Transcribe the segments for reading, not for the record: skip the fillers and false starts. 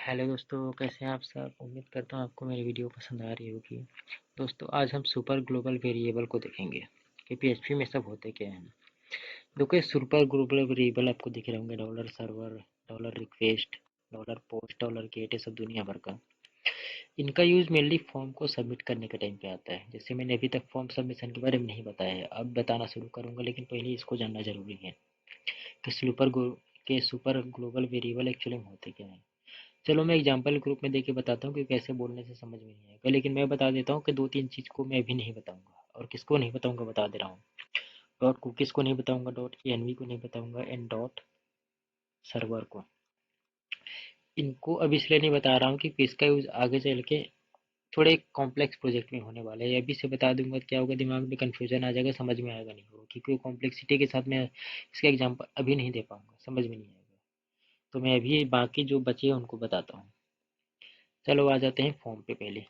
Hello दोस्तों, कैसे हैं आप सब। उम्मीद करता हूँ आपको मेरी वीडियो पसंद आ रही होगी। दोस्तों, आज हम सुपर ग्लोबल वेरिएबल को देखेंगे कि पीएचपी में सब होते क्या हैं। देखो, ये सुपर ग्लोबल वेरिएबल आपको दिख रहे होंगे। Dollar server, dollar request, dollar post, dollar get, ये सब दुनिया भर का। इनका यूज़ मेनली फॉर्म को सबमिट करने के टाइम पे आता है। जैसे मैंने अभी तक फॉर्म सबमिशन के बारे में नहीं बताया है, अब बताना शुरू करूँगा, लेकिन पहले इसको जानना ज़रूरी है कि सुपर ग्लोबल वेरिएबल एक्चुअली में होते क्या हैं। चलो, मैं एग्जांपल ग्रुप में देके बताता हूँ कि कैसे बोलने से समझ में नहीं आएगा, लेकिन मैं बता देता हूँ कि दो तीन चीज़ को मैं अभी नहीं बताऊंगा, और किसको नहीं बताऊंगा बता दे रहा हूँ। डॉट कुकीज़ को नहीं बताऊंगा, डॉट एनवी को नहीं बताऊंगा, एंड डॉट सर्वर को। इनको अभी इसलिए नहीं बता रहा हूँ कि इसका यूज़ आगे चल के थोड़े कॉम्प्लेक्स प्रोजेक्ट में होने वाला है। अभी से बता दूंगा तो क्या होगा, दिमाग में कन्फ्यूजन आ जाएगा, समझ में आएगा नहीं होगा, क्योंकि कॉम्प्लेक्सिटी के साथ मैं इसका एग्जाम्पल अभी नहीं दे पाऊंगा, समझ में नहीं आएगा। तो मैं अभी बाकी जो बचे हैं उनको बताता हूँ। चलो, आ जाते हैं फॉर्म पे पहले।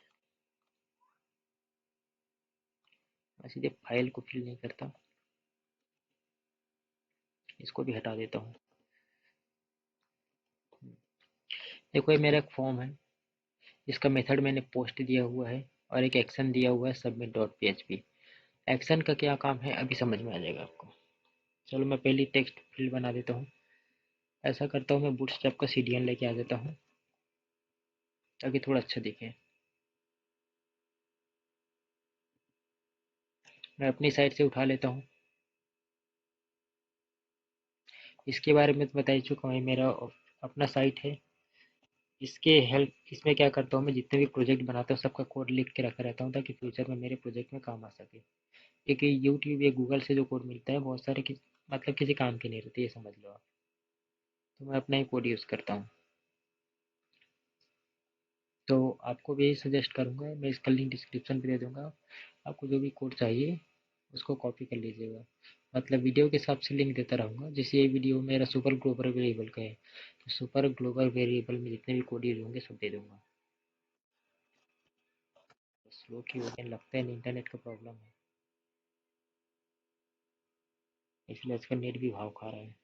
मैं सीधे फाइल को फिल नहीं करता, इसको भी हटा देता हूँ। देखो, ये मेरा एक फॉर्म है। इसका मेथड मैंने पोस्ट दिया हुआ है, और एक एक्शन दिया हुआ है सबमिट डॉट पीएचपी। एक्शन का क्या काम है अभी समझ में आ जाएगा आपको। चलो, मैं पहली टेक्स्ट फील्ड बना देता हूँ। ऐसा करता हूँ, मैं बूटस्ट्रैप का सीडीएन लेके आ जाता हूँ ताकि थोड़ा अच्छा दिखे। मैं अपनी साइड से उठा लेता हूँ। इसके बारे में तो बता ही चुका हूँ, मेरा अपना साइट है। इसके हेल्प इसमें क्या करता हूँ, मैं जितने भी प्रोजेक्ट बनाता हूँ सबका कोड लिख के रखा रहता हूँ ताकि फ्यूचर में मेरे प्रोजेक्ट में काम आ सके। क्योंकि यूट्यूब या गूगल से जो कोड मिलता है बहुत सारे मतलब किसी काम की नहीं रहती, ये समझ लो आप। तो मैं अपना ही कोड यूज़ करता हूँ। तो आपको भी यही सजेस्ट करूँगा, मैं इसका लिंक डिस्क्रिप्शन पे दे दूँगा। आपको जो भी कोड चाहिए उसको कॉपी कर लीजिएगा। मतलब वीडियो के हिसाब से लिंक देता रहूँगा। जैसे ये वीडियो मेरा सुपर ग्लोबल वेरिएबल का है, तो सुपर ग्लोबल वेरिएबल में जितने भी कोड यूज होंगे सब दे दूँगा। स्लो की हो गया लगता है, इंटरनेट का प्रॉब्लम है, इसलिए आजकल नेट भी भाव खा रहा है।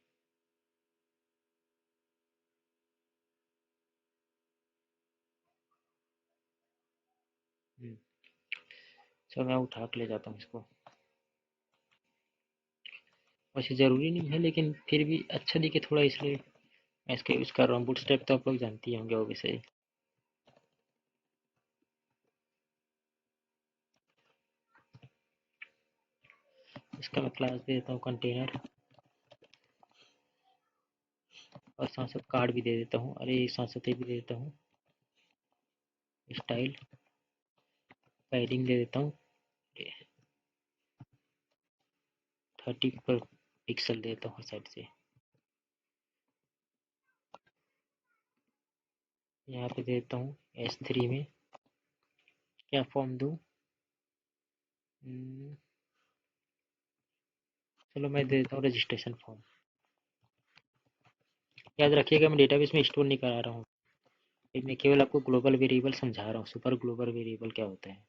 चलो, मैं उठा के ले जाता हूँ इसको। वैसे ज़रूरी नहीं है, लेकिन फिर भी अच्छा दिखे थोड़ा, इसलिए मैं इसका यूज़ कर रहा हूँ। बूटस्ट्रैप तो आप लोग जानते ही होंगे वैसे। इसका मैं क्लास दे देता हूँ कंटेनर, और साथ साथ कार्ड भी दे देता हूँ। अरे, साथ साथ ये भी दे देता हूँ, स्टाइल पैडिंग दे देता हूँ। 30 पर पिक्सल देता हूँ हर साइड से। यहाँ पे दे देता हूँ S3 में। क्या फॉर्म दूँ? चलो, मैं दे देता हूँ रजिस्ट्रेशन फॉर्म। याद रखिएगा, मैं डेटाबेस में स्टोर नहीं करा रहा हूँ, मैं केवल आपको ग्लोबल वेरिएबल समझा रहा हूँ। सुपर ग्लोबल वेरिएबल क्या होता है।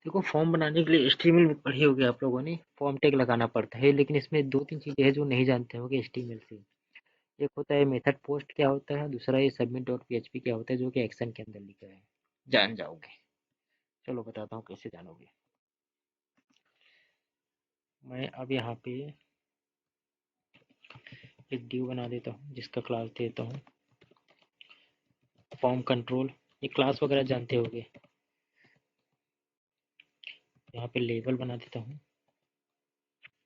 देखो, फॉर्म बनाने के लिए HTML पढ़ी होगी आप लोगों ने, फॉर्म टैग लगाना पड़ता है, लेकिन इसमें दो तीन चीज़ें हैं जो नहीं जानते होगे HTML से। एक होता है मेथड पोस्ट क्या होता है, दूसरा ये सबमिट डॉट पीएचपी क्या होता है, जो कि एक्शन के अंदर लिखा है। जान जाओगे। चलो, बताता हूँ कैसे जानोगे। मैं अब यहाँ पे एक ड्यू बना देता हूँ जिसका क्लास देता हूँ फॉर्म कंट्रोल। ये क्लास वगैरह जानते होगे। यहाँ पे लेबल बना देता हूँ,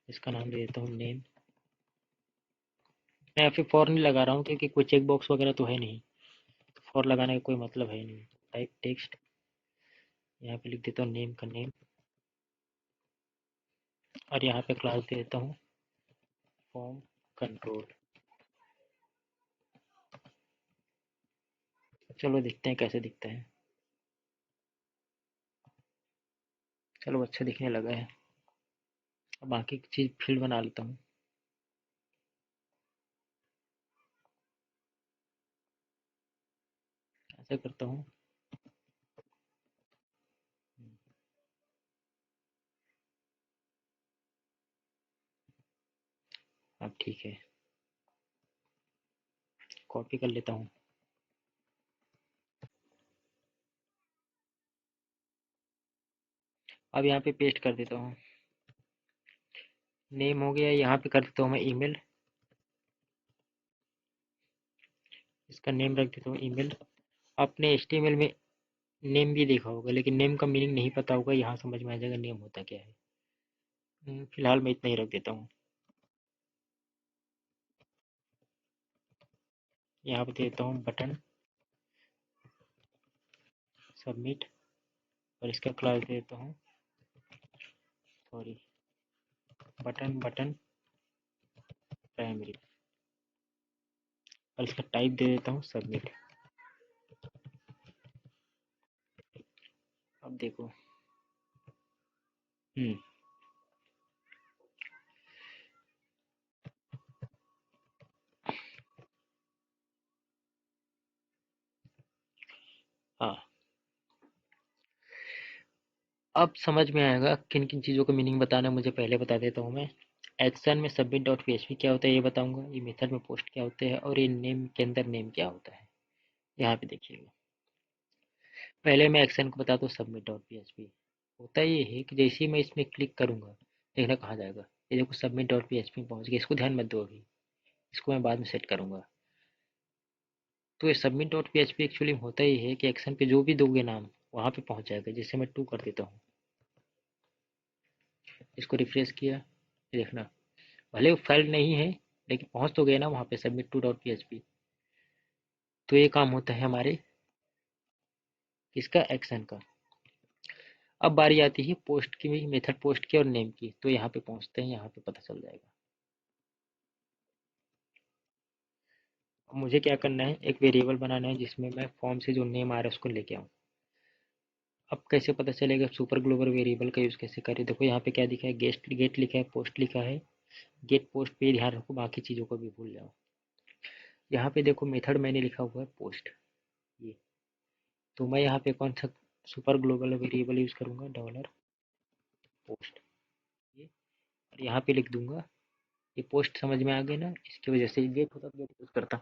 इसका नाम दे देता हूँ नेम। मैं यहाँ पे फॉर नहीं लगा रहा हूँ क्योंकि कोई चेक बॉक्स वगैरह तो है नहीं, फॉर लगाने का कोई मतलब है नहीं। टाइप टेक्स्ट, यहाँ पे लिख देता हूँ नेम का नेम, और यहाँ पे क्लास दे देता हूँ फॉर्म कंट्रोल। चलो, देखते हैं कैसे दिखता है। चलो, अच्छा दिखने लगा है। अब बाकी की चीज़ फील्ड बना लेता हूँ। ऐसा करता हूँ। अब ठीक है, कॉपी कर लेता हूँ। अब यहाँ पे पेस्ट कर देता हूँ, नेम हो गया। यहाँ पे कर देता हूँ मैं ईमेल, इसका नेम रख देता हूँ ईमेल। आपने HTML में नेम भी देखा होगा, लेकिन नेम का मीनिंग नहीं पता होगा, यहाँ समझ में आ जाएगा नेम होता क्या है। फिलहाल मैं इतना ही रख देता हूँ। यहाँ पे देता हूँ बटन सबमिट, और इसका क्लास दे देता हूँ, सॉरी, बटन प्राइमरी, और इसका टाइप दे देता हूँ सबमिट। अब देखो, हम्म हाँ, अब समझ में आएगा किन किन चीज़ों का मीनिंग बताना है मुझे। पहले बता देता हूँ मैं। एक्शन में सबमिट डॉट PHP क्या होता है ये बताऊंगा, ये मेथड में पोस्ट क्या होते हैं, और ये नेम के अंदर नेम क्या होता है। यहाँ पे देखिएगा, पहले मैं एक्शन को बताता हूँ। सबमिट डॉट PHP होता ये है कि जैसे ही मैं इसमें क्लिक करूंगा, देखना कहाँ जाएगा, ये देखो सबमिट डॉट PHP में पहुँच गया। इसको ध्यान मत दो अभी, इसको मैं बाद में सेट करूंगा। तो ये सबमिट डॉट PHP एक्चुअली होता ही है कि एक्शन पे जो भी दोगे नाम वहाँ पे पहुँच जाएगा। जैसे मैं 2 कर देता हूँ, इसको रिफ्रेश किया, ये देखना, भले वो फाइल नहीं है लेकिन पहुँच तो गए ना वहाँ पे, सबमिट टू डॉट PHP। तो ये काम होता है हमारे इसका, एक्शन का। अब बारी आती है पोस्ट की, मेथड पोस्ट की और नेम की। तो यहाँ पे पहुँचते हैं, यहाँ पे पता चल जाएगा। अब मुझे क्या करना है, एक वेरिएबल बनाना है जिसमें मैं फॉर्म से जो नेम आ रहा है उसको लेके आऊँ। अब कैसे पता चलेगा सुपर ग्लोबल वेरिएबल का यूज़ कैसे करें। देखो यहाँ पे क्या दिखा है, गेट लिखा है, पोस्ट लिखा है। गेट पोस्ट पे ध्यान रखो, बाकी चीज़ों को भी भूल जाओ। यहाँ पे देखो मेथड मैंने लिखा हुआ है पोस्ट, ये। तो मैं यहाँ पे कौन सा सुपर ग्लोबल वेरिएबल यूज़ करूँगा, डॉलर पोस्ट, ये। और यहाँ पे लिख दूंगा, ये पोस्ट समझ में आ गया ना, इसकी वजह से गेट होता तो गेट यूज़ करता।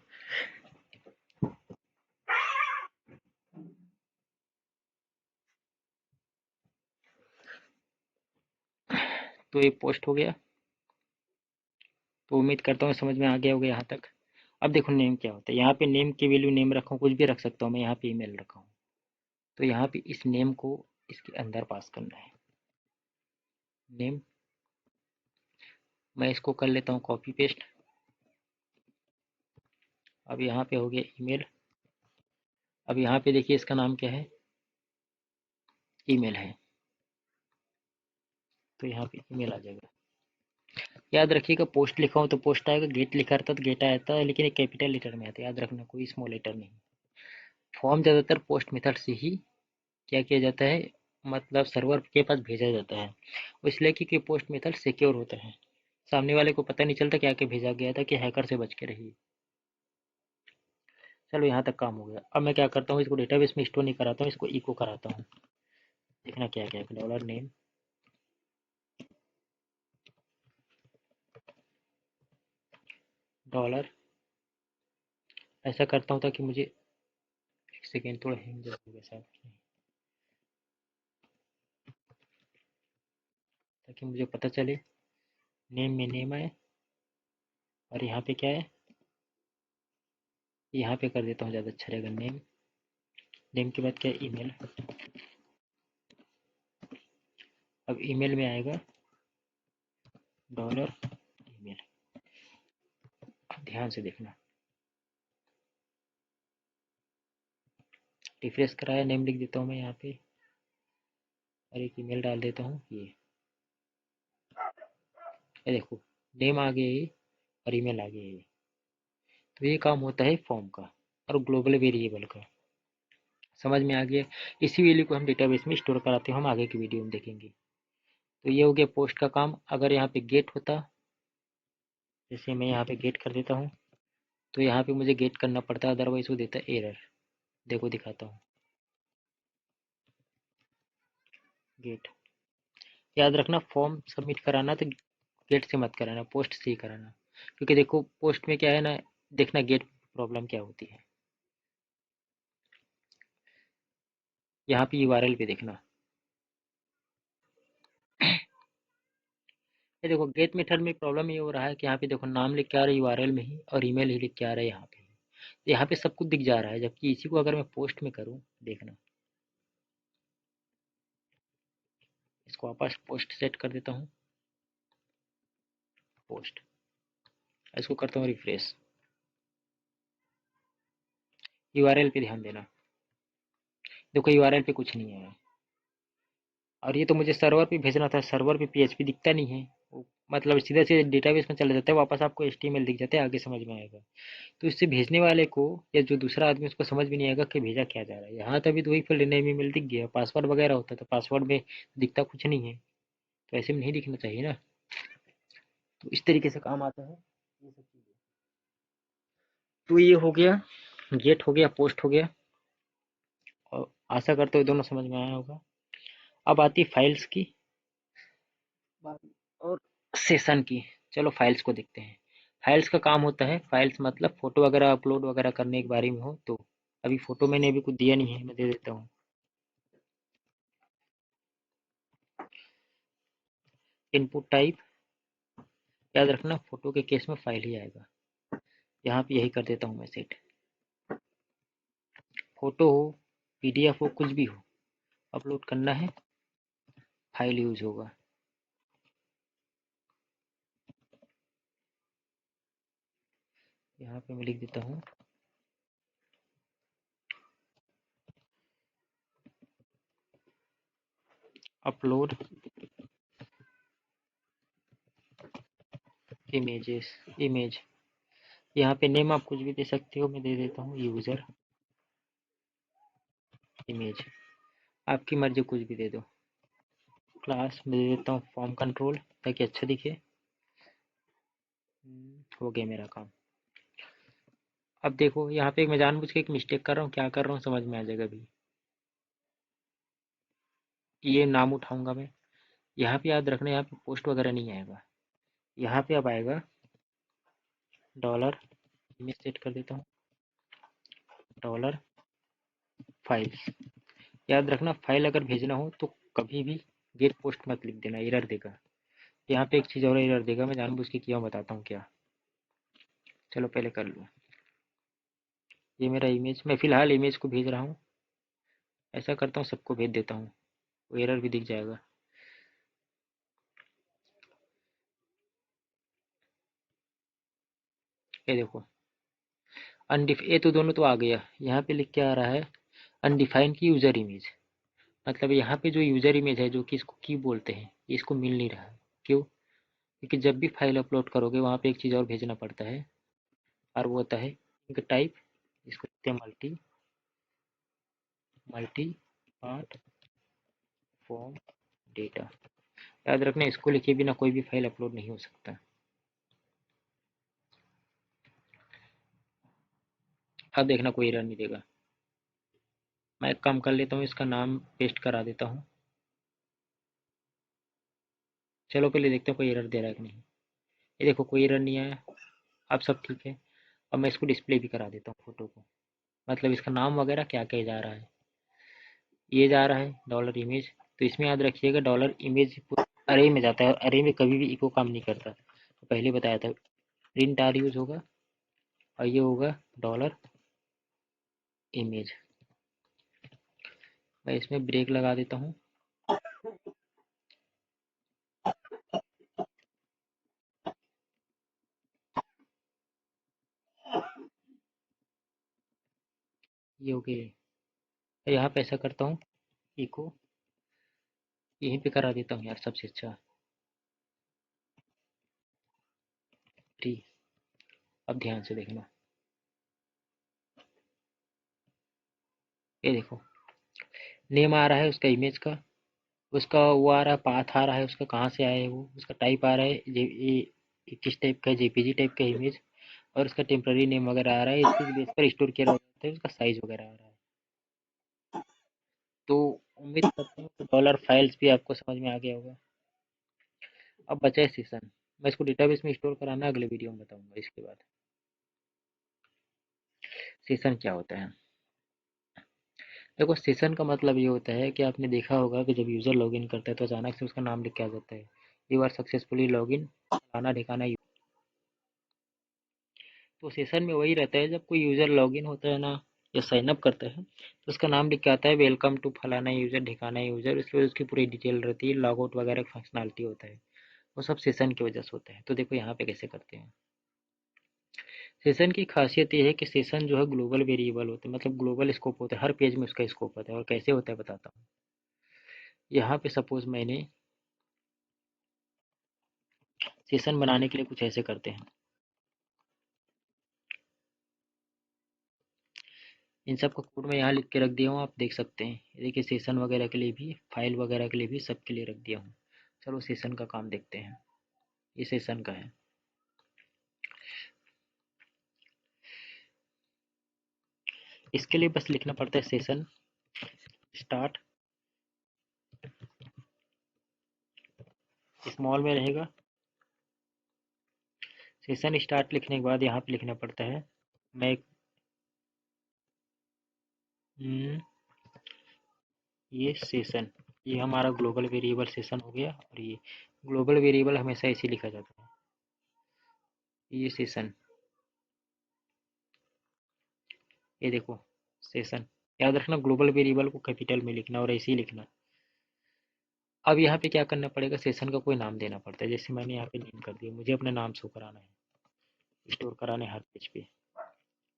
तो ये पोस्ट हो गया। तो उम्मीद करता हूँ समझ में आ गया होगा यहाँ तक। अब देखो नेम क्या होता है, यहाँ पे नेम की वैल्यू नेम रखा हूँ, कुछ भी रख सकता हूँ मैं। यहाँ पे ईमेल रखा हूँ, तो यहाँ पे इस नेम को इसके अंदर पास करना है, नेम। मैं इसको कर लेता हूँ कॉपी पेस्ट। अब यहाँ पे हो गया ईमेल। अब यहाँ पे देखिए इसका नाम क्या है, ईमेल है, तो यहाँ पे ईमेल आ जाएगा। याद रखिएगा, पोस्ट लिखा हो तो पोस्ट आएगा, गेट लिखा रहता तो गेट आता है, लेकिन एक कैपिटल लेटर में आता है, याद रखना, कोई स्मॉल लेटर नहीं। फॉर्म ज़्यादातर पोस्ट मेथड से ही क्या किया जाता है, मतलब सर्वर के पास भेजा जाता है। इसलिए क्योंकि पोस्ट मेथड सिक्योर होता है, सामने वाले को पता नहीं चलता क्या क्या भेजा गया था, कि हैकर से बच के रहिए। चलो यहाँ तक काम हो गया। अब मैं क्या करता हूँ, इसको डेटाबेस में स्टोर नहीं कराता हूँ, इसको इको कराता हूँ। देखना क्या क्या है, डॉलर नेम, डॉलर, ऐसा करता हूँ ताकि मुझे, एक सेकेंड, थोड़ा हैंग हो गया शायद, ताकि मुझे पता चले। नेम में नेम आए, और यहाँ पे क्या है, यहाँ पे कर देता हूँ, ज़्यादा अच्छा रहेगा। नेम, नेम के बाद क्या है, ईमेल। अब ईमेल में आएगा डॉलर ईमेल, ध्यान से देखना। रिफ्रेश कराया, नेम लिख देता हूँ मैं यहाँ पे, और एक ईमेल डाल देता हूँ, ये देखो, नेम आ गया ये, और ईमेल आ गया ये। तो ये काम होता है फॉर्म का और ग्लोबल वेरिएबल का। समझ में आ गया। इसी वैल्यू को हम डेटाबेस में स्टोर कराते हैं, हम आगे की वीडियो में देखेंगे। तो ये हो गया पोस्ट का काम। अगर यहाँ पे गेट होता, जैसे मैं यहाँ पे गेट कर देता हूँ, तो यहाँ पे मुझे गेट करना पड़ता है, अदरवाइज वो देता है एरर। देखो दिखाता हूँ, गेट। याद रखना, फॉर्म सबमिट कराना तो गेट से मत कराना, पोस्ट से ही कराना। क्योंकि देखो पोस्ट में क्या है ना, देखना गेट प्रॉब्लम क्या होती है। यहाँ पे URL पे देखना, ये देखो गेट मेथड में प्रॉब्लम ये हो रहा है कि यहाँ पे देखो नाम लिख के आ रहा है यूआरएल में ही और ईमेल ही लिख के आ रहा है यहाँ पे। यहाँ पे सब कुछ दिख जा रहा है, जबकि इसी को अगर मैं पोस्ट में करूँ, देखना, इसको वापस पोस्ट सेट कर देता हूँ, पोस्ट, इसको करता हूँ रिफ्रेश। यूआरएल पे ध्यान देना, देखो यूआरएल पे कुछ नहीं है, और ये तो मुझे सर्वर पे भेजना था, सर्वर पे पीएचपी दिखता नहीं है, मतलब सीधा सीधे डेटाबेस में चला जाता है, वापस आपको एचटीएमएल दिख जाता है, आगे समझ में आएगा। तो इससे भेजने वाले को या जो दूसरा आदमी उसको समझ भी नहीं आएगा कि भेजा क्या जा रहा है। यहाँ तभी तो वही फील्ड नेम ईमेल दिख गया, पासवर्ड वगैरह होता तो पासवर्ड में दिखता कुछ नहीं है, तो ऐसे में नहीं दिखना चाहिए ना। तो इस तरीके से काम आता है ये सब चीज़ें। तो ये हो गया, गेट हो गया, पोस्ट हो गया, और आशा करते हो दोनों समझ में आया होगा। अब आती फाइल्स की और सेशन की। चलो फाइल्स को देखते हैं। फाइल्स का काम होता है, फाइल्स मतलब फोटो वगैरह अपलोड वगैरह करने के बारे में हो तो। अभी फोटो मैंने अभी कुछ दिया नहीं है, मैं दे देता हूँ। इनपुट टाइप, याद रखना फोटो के केस में फाइल ही आएगा। यहाँ पे यही कर देता हूँ मैं सेट। फोटो हो, पीडीएफ हो, कुछ भी हो, अपलोड करना है, फाइल यूज होगा। यहाँ पे मैं लिख देता हूँ अपलोड इमेजेस, इमेज। यहाँ पे नेम आप कुछ भी दे सकते हो, मैं दे देता हूँ यूजर इमेज, आपकी मर्जी, कुछ भी दे दो। क्लास में दे देता हूँ फॉर्म कंट्रोल, ताकि अच्छा दिखे। हो गया मेरा काम। अब देखो यहाँ पे मैं जानबूझ के एक मिस्टेक कर रहा हूँ, क्या कर रहा हूँ समझ में आ जाएगा अभी। ये नाम उठाऊंगा मैं, यहाँ पे याद रखना, यहाँ पे पोस्ट वगैरह नहीं आएगा। यहाँ पे अब आएगा डॉलर, इमेज सेट कर देता हूँ, डॉलर फाइल्स। याद रखना फाइल अगर भेजना हो तो कभी भी गेट पोस्ट मत लिख देना, एरर देगा। यहाँ पे एक चीज़ और एरर देगा, मैं जानबूझ के किया, बताता हूँ क्या। चलो पहले कर लूँ। ये मेरा इमेज, मैं फिलहाल इमेज को भेज रहा हूँ, ऐसा करता हूँ सबको भेज देता हूँ, वो एरर भी दिख जाएगा। ये देखो ये तो दोनों तो आ गया। यहाँ पे लिख के आ रहा है अनडिफाइंड की यूजर इमेज, मतलब यहाँ पे जो यूजर इमेज है, जो कि इसको की बोलते हैं, ये इसको मिल नहीं रहा है। क्यों? क्योंकि जब भी फाइल अपलोड करोगे वहाँ पे एक चीज़ और भेजना पड़ता है, और वो होता है इंक टाइप, इसको कहते हैं multi, multi part form data. याद रखना इसको लिखे बिना कोई भी फाइल अपलोड नहीं हो सकता। अब देखना कोई एरर नहीं देगा। मैं एक काम कर लेता हूँ, इसका नाम पेस्ट करा देता हूँ। चलो पहले देखते हैं कोई एरर दे रहा है कि नहीं। ये देखो कोई एरर नहीं आया, अब सब ठीक है। अब मैं इसको डिस्प्ले भी करा देता हूँ फोटो को, मतलब इसका नाम वगैरह क्या क्या जा रहा है। ये जा रहा है डॉलर इमेज, तो इसमें याद रखिएगा डॉलर इमेज अरे में जाता है, और अरे में कभी भी इको काम नहीं करता, तो पहले बताया था। प्रिंट आर यूज होगा, और ये होगा डॉलर इमेज। मैं इसमें ब्रेक लगा देता हूँ। ये हो गया। यहाँ पे ऐसा करता हूँ, इको यहीं पे करा देता हूँ यार, सबसे अच्छा ठीक। अब ध्यान से देखना, ये देखो नेम आ रहा है उसका इमेज का, उसका वो आ रहा है, पाथ आ रहा है उसका, कहाँ से आया है वो, उसका टाइप आ रहा है किस टाइप का है, जेपीजी टाइप का इमेज, और उसका टेम्पररी नेम वगैरह आ रहा है, इसके बेस पर स्टोर किया जाता है, उसका साइज वगैरह आ रहा है। तो उम्मीद करता हूँ कि डॉलर फाइल्स भी आपको समझ में आ गया होगा। अब बचा है सेशन, मैं इसको डेटाबेस में स्टोर कराना अगले वीडियो में बताऊंगा इसके बाद। सेशन क्या होता है? देखो सेशन का मतलब ये होता है कि आपने देखा होगा कि जब यूज़र लॉगिन करता है तो अचानक से उसका नाम लिख के आ जाता है, यू आर सक्सेसफुली लॉगिन फलाना ठिकाना। तो सेशन में वही रहता है, जब कोई यूज़र लॉगिन होता है ना या साइन अप करता है तो उसका नाम लिख के आता है वेलकम टू फलाना यूज़र ठिकाना यूज़र, इसलिए उसकी पूरी डिटेल रहती है, लॉग आउट वगैरह फंक्शनलिटी होता है, वो सब सेशन की वजह से होता है। तो देखो यहाँ पे कैसे करते हैं। सेशन की खासियत ये है कि सेशन जो है ग्लोबल वेरिएबल होते हैं, मतलब ग्लोबल स्कोप होता है, हर पेज में उसका स्कोप होता है। और कैसे होता है बताता हूँ। यहाँ पे सपोज मैंने सेशन बनाने के लिए कुछ ऐसे करते हैं, इन सब का कोड मैं यहाँ लिख के रख दिया हूँ, आप देख सकते हैं। ये देखिए सेशन वगैरह के लिए भी, फाइल वगैरह के लिए भी, सब के लिए रख दिया हूँ। चलो सेशन का काम देखते हैं। ये सेशन का है। इसके लिए बस लिखना पड़ता है सेशन स्टार्ट, स्मॉल में रहेगा। सेशन स्टार्ट लिखने के बाद यहाँ पे लिखना पड़ता है मैं ये सेशन, ये हमारा ग्लोबल वेरिएबल सेशन हो गया। और ये ग्लोबल वेरिएबल हमेशा ऐसे लिखा जाता है, ये सेशन, ये देखो सेशन। याद रखना ग्लोबल वेरिएबल को कैपिटल में लिखना और ऐसे ही लिखना। अब यहाँ पे क्या करना पड़ेगा, सेशन का कोई नाम देना पड़ता है। जैसे मैंने यहाँ पे नेम कर दिया, मुझे अपना नाम शो कराना है, स्टोर कराना है हर पेज पे।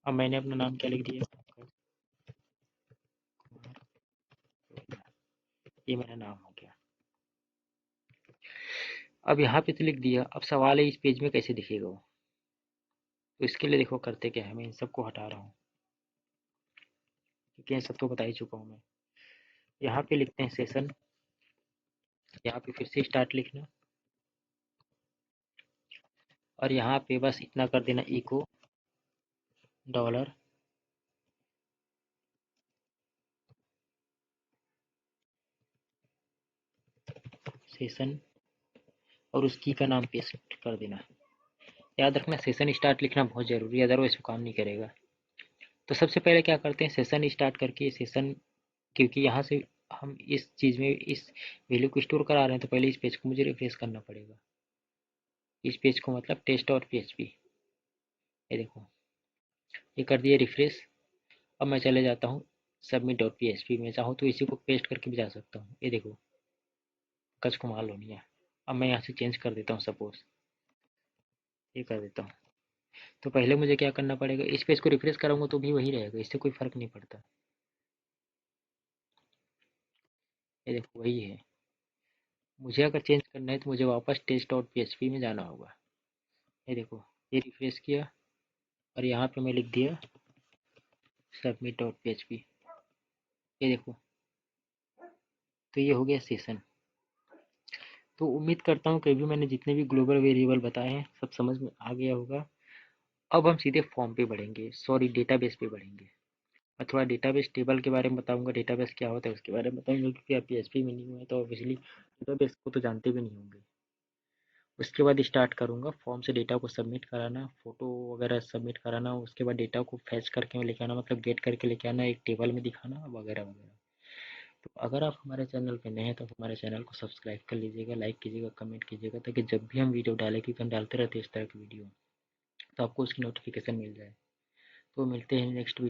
अब मैंने अपना नाम क्या लिख दिया, ये मेरा नाम हो गया। अब यहाँ पे तो लिख दिया, अब सवाल है इस पेज में कैसे दिखेगा वो। तो इसके लिए देखो करते क्या है, मैं इन सबको हटा रहा हूँ क्योंकि ये सब तो बता ही चुका हूँ मैं। यहाँ पे लिखते हैं सेशन, यहाँ पे फिर से स्टार्ट लिखना, और यहाँ पे बस इतना कर देना इको डॉलर सेशन, और उस की का नाम पेस्ट कर देना। याद रखना सेशन स्टार्ट लिखना बहुत ज़रूरी है, अदरवाइज वो काम नहीं करेगा। तो सबसे पहले क्या करते हैं, सेशन स्टार्ट करके सेशन, क्योंकि यहाँ से हम इस चीज़ में इस वैल्यू को स्टोर करा रहे हैं, तो पहले इस पेज को मुझे रिफ्रेश करना पड़ेगा। इस पेज को मतलब टेस्ट और पीएचपी, ये देखो ये कर दिया रिफ्रेश। अब मैं चले जाता हूँ सबमिट डॉट पीएचपी में, चाहूँ तो इसी को पेस्ट करके भी जा सकता हूँ। ये देखो कच कुमाल होनी है। अब मैं यहाँ से चेंज कर देता हूँ, सपोज ये कर देता हूँ। तो पहले मुझे क्या करना पड़ेगा, इस पेज को रिफ्रेश करूँगा तो भी वही रहेगा, इससे कोई फ़र्क नहीं पड़ता। ये देखो वही है। मुझे अगर चेंज करना है तो मुझे वापस टेस्ट डॉट पीएचपी में जाना होगा। ये देखो ये रिफ्रेश किया और यहाँ पे मैं लिख दिया सबमिट डॉट पीएचपी। ये देखो, तो ये हो गया सेशन। तो उम्मीद करता हूँ कि अभी मैंने जितने भी ग्लोबल वेरिएबल बताए हैं सब समझ में आ गया होगा। अब हम सीधे फॉर्म पे बढ़ेंगे, सॉरी डेटाबेस पे बढ़ेंगे। मैं थोड़ा डेटाबेस टेबल के बारे में बताऊंगा, डेटाबेस क्या होता है उसके बारे में बताऊंगा, क्योंकि आप पीएचपी में नहीं हुए तो ऑब्वियसली डेटाबेस को तो जानते भी नहीं होंगे। उसके बाद स्टार्ट करूँगा फॉर्म से डेटा को सबमिट कराना, फ़ोटो वगैरह सबमिट कराना, उसके बाद डेटा को फैच करके लेके आना, मतलब गेट करके लेके आना, एक टेबल में दिखाना वगैरह वगैरह। तो अगर आप हमारे चैनल पे नए हैं तो हमारे चैनल को सब्सक्राइब कर लीजिएगा, लाइक कीजिएगा, कमेंट कीजिएगा, ताकि जब भी हम वीडियो डालें, क्योंकि हम डालते रहते हैं इस तरह की वीडियो, तो आपको उसकी नोटिफिकेशन मिल जाए। तो मिलते हैं नेक्स्ट वीडियो।